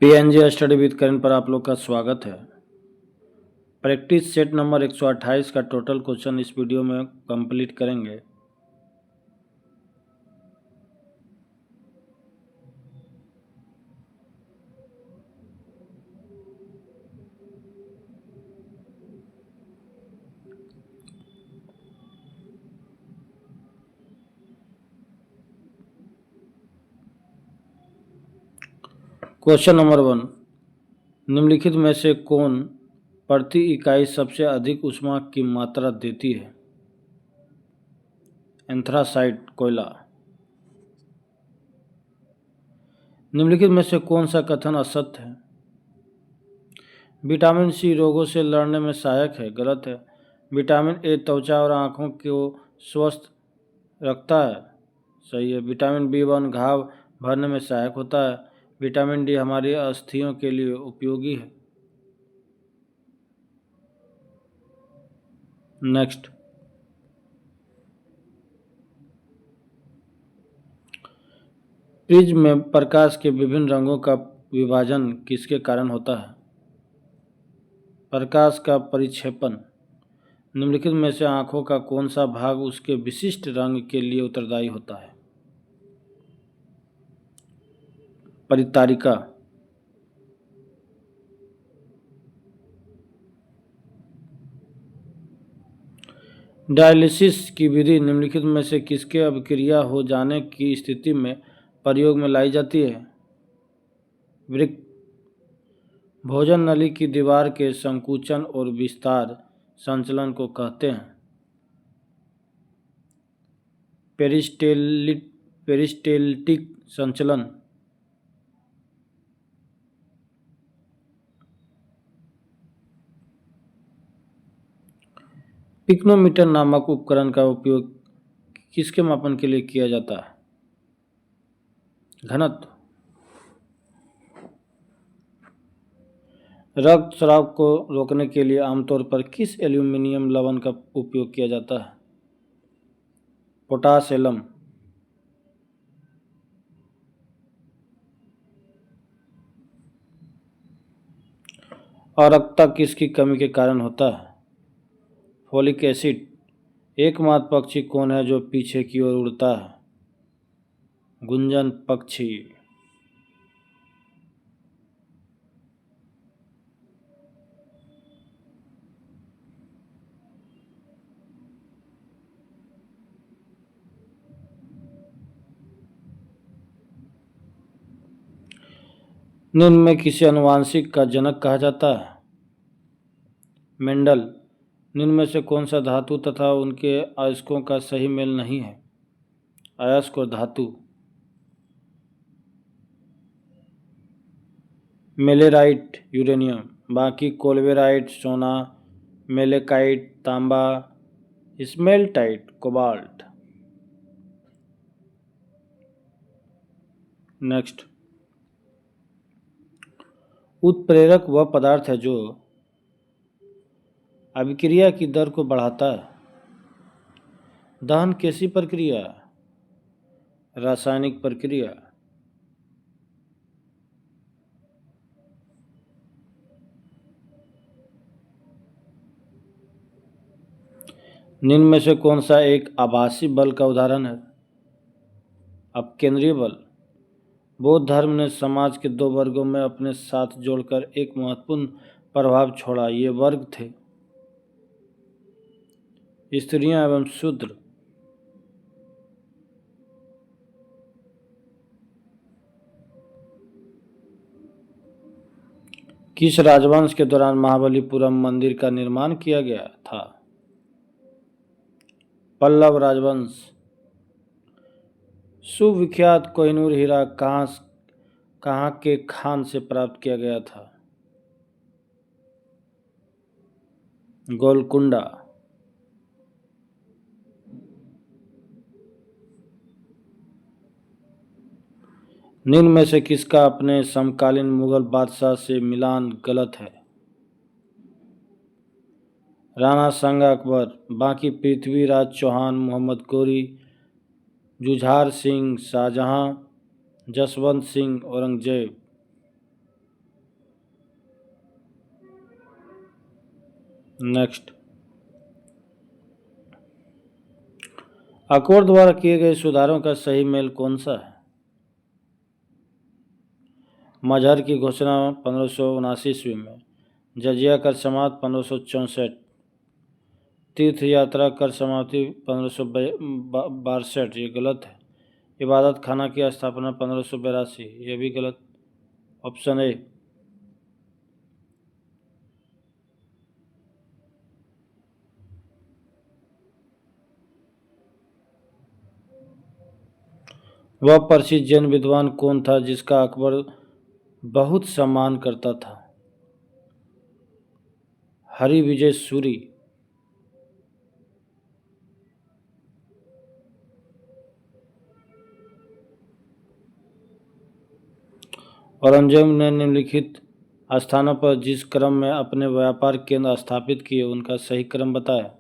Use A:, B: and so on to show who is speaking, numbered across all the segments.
A: PNG study with करण पर आप लोग का स्वागत है। प्रैक्टिस सेट नंबर 128 का टोटल क्वेश्चन इस वीडियो में कंप्लीट करेंगे। क्वेश्चन नंबर 1, निम्नलिखित में से कौन प्रति इकाई सबसे अधिक ऊष्मा की मात्रा देती है? एंथ्रासाइट कोयला। निम्नलिखित में से कौन सा कथन असत्य है? विटामिन सी रोगों से लड़ने में सहायक है। गलत है। विटामिन ए त्वचा और आँखों को स्वस्थ रखता है। सही है। विटामिन बी1 घाव भरने में सहायक होता है। विटामिन डी हमारी अस्थियों के लिए उपयोगी है। नेक्स्ट, प्रिज्म में प्रकाश के विभिन्न रंगों का विभाजन किसके कारण होता है? प्रकाश का परिक्षेपण। निम्नलिखित में से आँखों का कौन सा भाग उसके विशिष्ट रंग के लिए उत्तरदायी होता है? परितारिका। डायलिसिस की विधि निम्नलिखित में से किसके अभिक्रिया हो जाने की स्थिति में प्रयोग में लाई जाती है? वृक्क। भोजन नली की दीवार के संकुचन और विस्तार संचलन को कहते हैं। पेरिस्टेल्टिक संचलन। पिक्नोमीटर नामक उपकरण का उपयोग किसके मापन के लिए किया जाता है? घनत्व। रक्तस्राव को रोकने के लिए आमतौर पर किस एल्यूमिनियम लवण का उपयोग किया जाता है? Potash alum. अरक्तता किसकी कमी के कारण होता है? Folic acid. एकमात्र पक्षी कौन है जो पीछे की ओर उड़ता है? गुंजन पक्षी। निम्न में किसे अनुवांशिक का जनक कहा जाता है? मेंडल। निम्न में से कौन सा धातु तथा उनके अयस्कों का सही मेल नहीं है? अयस्क और धातु। मेलेराइट यूरेनियम। बाकी कोल्वेराइट सोना, मेलेकाइट तांबा, स्मेल्टाइट कोबाल्ट। नेक्स्ट, उत्प्रेरक वह पदार्थ है जो अभिक्रिया की दर को बढ़ाता है। दहन कैसी प्रक्रिया? रासायनिक प्रक्रिया। निम्न में से कौन सा एक आभासी बल का उदाहरण है? अपकेंद्रीय बल। बौद्ध धर्म ने समाज के दो वर्गों में अपने साथ जोड़कर एक महत्वपूर्ण प्रभाव छोड़ा। ये वर्ग थे स्त्रियां एवं शूद्र। किस राजवंश के दौरान महाबलीपुरम मंदिर का निर्माण किया गया था? पल्लव राजवंश। सुविख्यात कोहिनूर हीरा कहाँ के खान से प्राप्त किया गया था? गोलकुंडा। निम्न में से किसका अपने समकालीन मुगल बादशाह से मिलान गलत है? राणा सांगा अकबर। बाकी पृथ्वीराज चौहान, मोहम्मद गोरी, जुझार सिंह शाहजहां, जसवंत सिंह औरंगजेब। नेक्स्ट, अकबर द्वारा किए गए सुधारों का सही मेल कौन सा है? मजहर की घोषणा 1579 में, जजिया कर समाप्त 1564, तीर्थ यात्रा कर समाप्ति 1562, ये गलत है। इबादत खाना की स्थापना 1582, ये भी गलत। Option A. वह प्रसिद्ध जैन विद्वान कौन था जिसका अकबर बहुत सम्मान करता था? हरि विजय सूरी। औरंगजेब ने निम्नलिखित स्थानों पर जिस क्रम में अपने व्यापार केंद्र स्थापित किए उनका सही क्रम बताएं।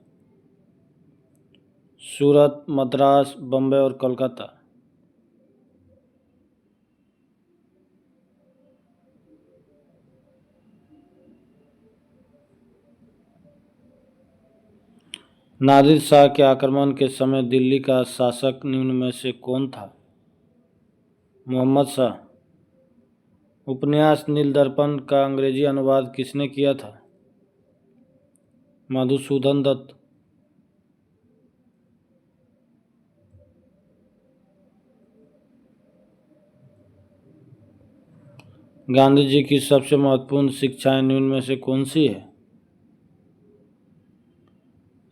A: सूरत, मद्रास, बम्बई और कोलकाता। नादिर शाह के आक्रमण के समय दिल्ली का शासक निम्न में से कौन था? मोहम्मद शाह। उपन्यास नीलदर्पण का अंग्रेजी अनुवाद किसने किया था? मधुसूदन दत्त। गांधी जी की सबसे महत्वपूर्ण शिक्षाएं निम्न में से कौन सी है?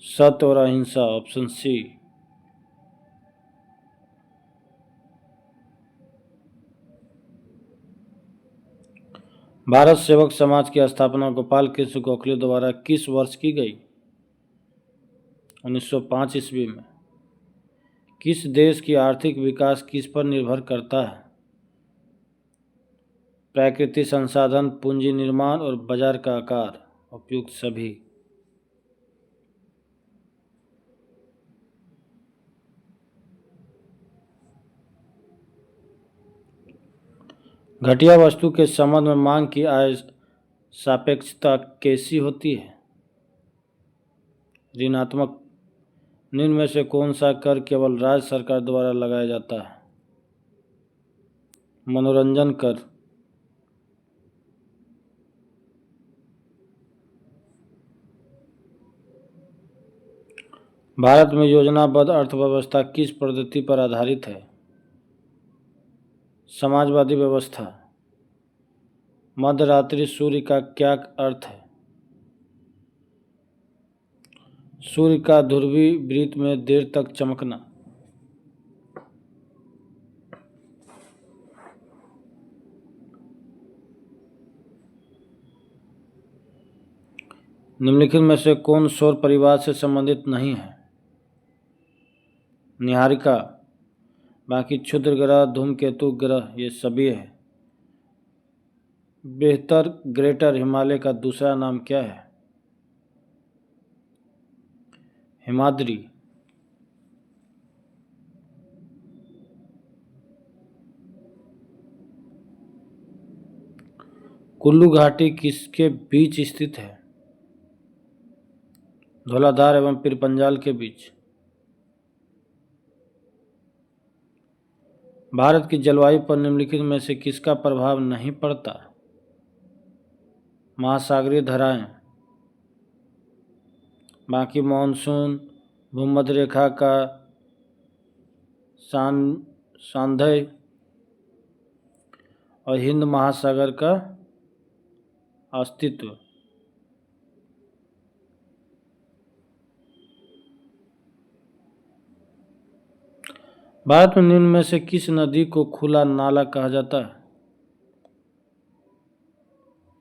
A: सत्य और अहिंसा, ऑप्शन सी। भारत सेवक समाज की स्थापना गोपाल कृष्ण गोखले द्वारा किस वर्ष की गई? 1905 ईस्वी में। किस देश की आर्थिक विकास किस पर निर्भर करता है? प्राकृतिक संसाधन, पूंजी निर्माण और बाजार का आकार, उपयुक्त सभी। घटिया वस्तु के संबंध में मांग की आय सापेक्षता कैसी होती है? ऋणात्मक। निम्न में से कौन सा कर केवल राज्य सरकार द्वारा लगाया जाता है? मनोरंजन कर। भारत में योजनाबद्ध अर्थव्यवस्था किस पद्धति पर आधारित है? समाजवादी व्यवस्था। मध्यरात्रि सूर्य का क्या अर्थ है? सूर्य का ध्रुवीय वृत्त में देर तक चमकना। निम्नलिखित में से कौन सौर परिवार से संबंधित नहीं है? निहारिका। बाकी क्षुद्र ग्रह, धूमकेतु ग्रह, ये सभी है। बेहतर ग्रेटर हिमालय का दूसरा नाम क्या है? हिमाद्री। कुल्लू घाटी किसके बीच स्थित है? धौलाधार एवं पीरपंजाल के बीच। भारत की जलवायु पर निम्नलिखित में से किसका प्रभाव नहीं पड़ता? महासागरीय धाराएं। बाकी मानसून, भूमध्य रेखा का सांध्य और हिंद महासागर का अस्तित्व। भारत में निम्न में से किस नदी को खुला नाला कहा जाता है?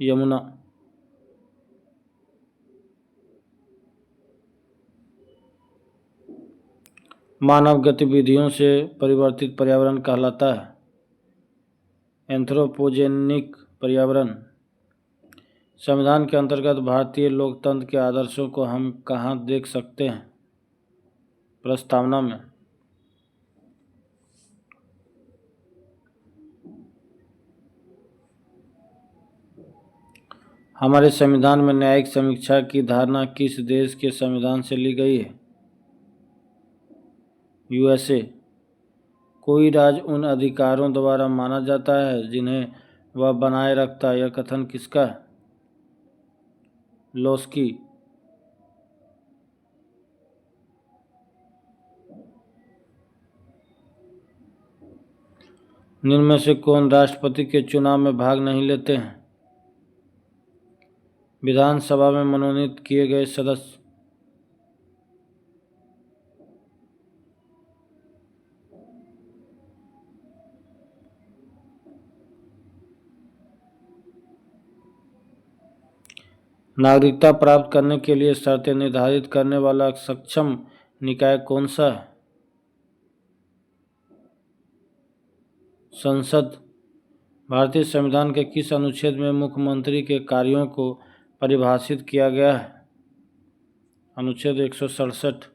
A: यमुना। मानव गतिविधियों से परिवर्तित पर्यावरण कहलाता है एंथ्रोपोजेनिक पर्यावरण। संविधान के अंतर्गत भारतीय लोकतंत्र के आदर्शों को हम कहाँ देख सकते हैं? प्रस्तावना में। हमारे संविधान में न्यायिक समीक्षा की धारणा किस देश के संविधान से ली गई है? यूएसए। कोई राज्य उन अधिकारों द्वारा माना जाता है जिन्हें वह बनाए रखता है, यह कथन किसका है? लोस्की। निम्न में से कौन राष्ट्रपति के चुनाव में भाग नहीं लेते हैं? विधानसभा में मनोनीत किए गए सदस्य। नागरिकता प्राप्त करने के लिए शर्तें निर्धारित करने वाला सक्षम निकाय कौन सा है? संसद। भारतीय संविधान के किस अनुच्छेद में मुख्यमंत्री के कार्यों को परिभाषित किया गया है? अनुच्छेद 167।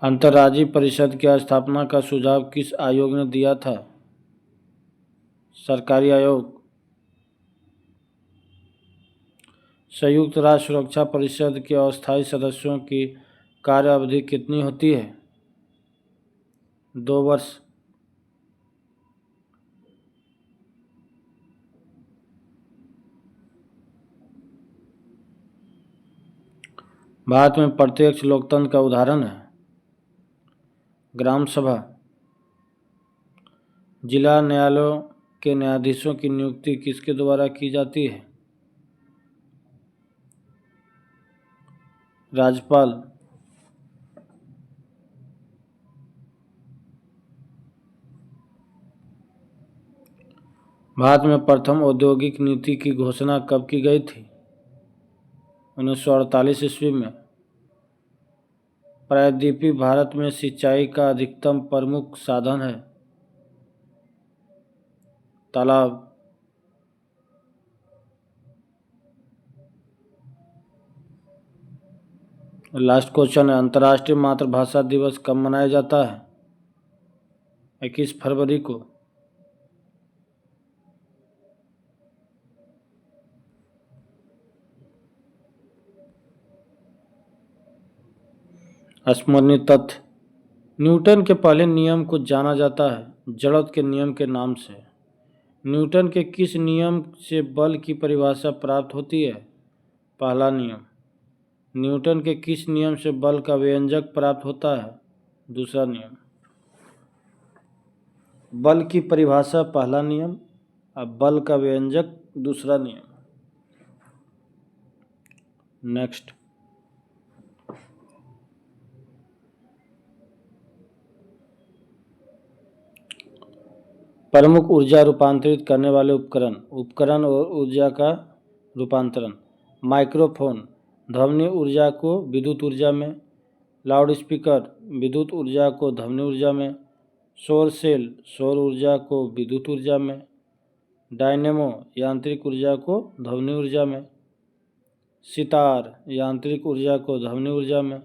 A: अंतर्राज्यीय परिषद की स्थापना का सुझाव किस आयोग ने दिया था? सरकारी आयोग। संयुक्त राष्ट्र सुरक्षा परिषद के अस्थायी सदस्यों की कार्य अवधि कितनी होती है? 2 वर्ष। भारत में प्रत्यक्ष लोकतंत्र का उदाहरण है? ग्राम सभा। जिला न्यायालयों के न्यायाधीशों की नियुक्ति किसके द्वारा की जाती है? राज्यपाल। भारत में प्रथम औद्योगिक नीति की घोषणा कब की गई थी? 1948 ईस्वी में। प्रायद्वीपीय भारत में सिंचाई का अधिकतम प्रमुख साधन है? तालाब। लास्ट क्वेश्चन है, अंतर्राष्ट्रीय मातृभाषा दिवस कब मनाया जाता है? 21 फरवरी को। स्मरणीय तथ्य। न्यूटन के पहले नियम को जाना जाता है जड़त्व के नियम के नाम से। न्यूटन के किस नियम से बल की परिभाषा प्राप्त होती है? पहला नियम। न्यूटन के किस नियम से बल का व्यंजक प्राप्त होता है? दूसरा नियम। बल की परिभाषा पहला नियम, अब बल का व्यंजक दूसरा नियम। नेक्स्ट। प्रमुख ऊर्जा रूपांतरित करने वाले उपकरण। उपकरण और ऊर्जा का रूपांतरण। माइक्रोफोन ध्वनि ऊर्जा को विद्युत ऊर्जा में, लाउड स्पीकर विद्युत ऊर्जा को ध्वनि ऊर्जा में, सौर सेल सौर ऊर्जा को विद्युत ऊर्जा में, डायनेमो यांत्रिक ऊर्जा को ध्वनि ऊर्जा में, सितार यांत्रिक ऊर्जा को ध्वनि ऊर्जा में,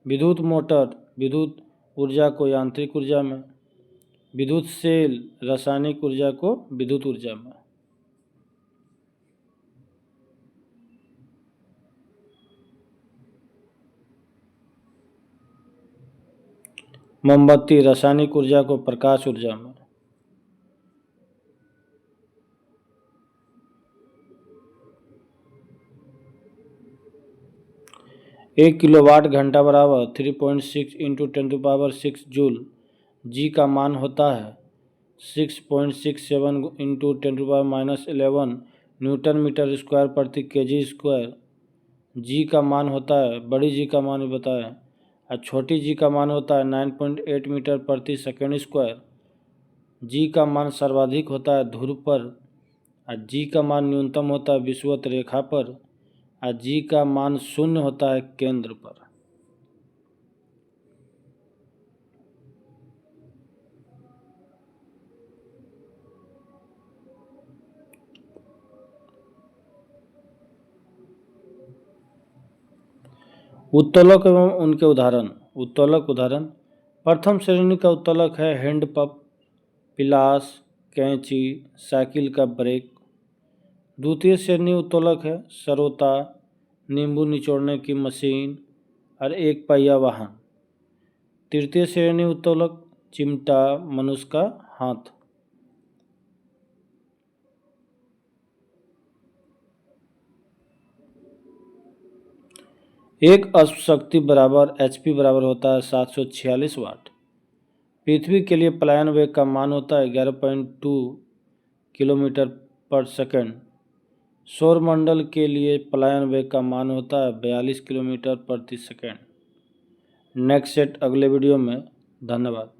A: विद्युत मोटर विद्युत ऊर्जा को यांत्रिक ऊर्जा में, विद्युत सेल रासायनिक ऊर्जा को विद्युत ऊर्जा में। मोमबत्ती रासायनिक ऊर्जा को प्रकाश ऊर्जा में। एक किलोवाट घंटा बराबर 3.6 इंटू 10⁶ जूल। जी का मान होता है 6.67 इंटू 10⁻11 न्यूटन मीटर स्क्वायर प्रति केजी स्क्वायर। जी का मान होता है, बड़ी जी का मान भी बताएं, और छोटी जी का मान होता है 9.8 मीटर प्रति सेकेंड स्क्वायर। जी का मान सर्वाधिक होता है ध्रुव पर, और जी का मान न्यूनतम होता है विषुवत रेखा पर, और जी का मान 0 होता है केंद्र पर। उत्तोलक एवं उनके उदाहरण। उत्तोलक उदाहरण, प्रथम श्रेणी का उत्तोलक है हैंडपंप, पिलास, कैंची, साइकिल का ब्रेक। द्वितीय श्रेणी उत्तोलक है सरोता, नींबू निचोड़ने की मशीन और एक पहिया वाहन। तृतीय श्रेणी उत्तोलक चिमटा, मनुष्य का हाथ। एक अश्व शक्ति बराबर HP बराबर होता है 746 वाट। पृथ्वी के लिए पलायन वेग का मान होता है 11.2 किलोमीटर पर सेकंड। सौरमंडल के लिए पलायन वेग का मान होता है 42 किलोमीटर प्रति सेकंड। नेक्स्ट सेट अगले वीडियो में। धन्यवाद।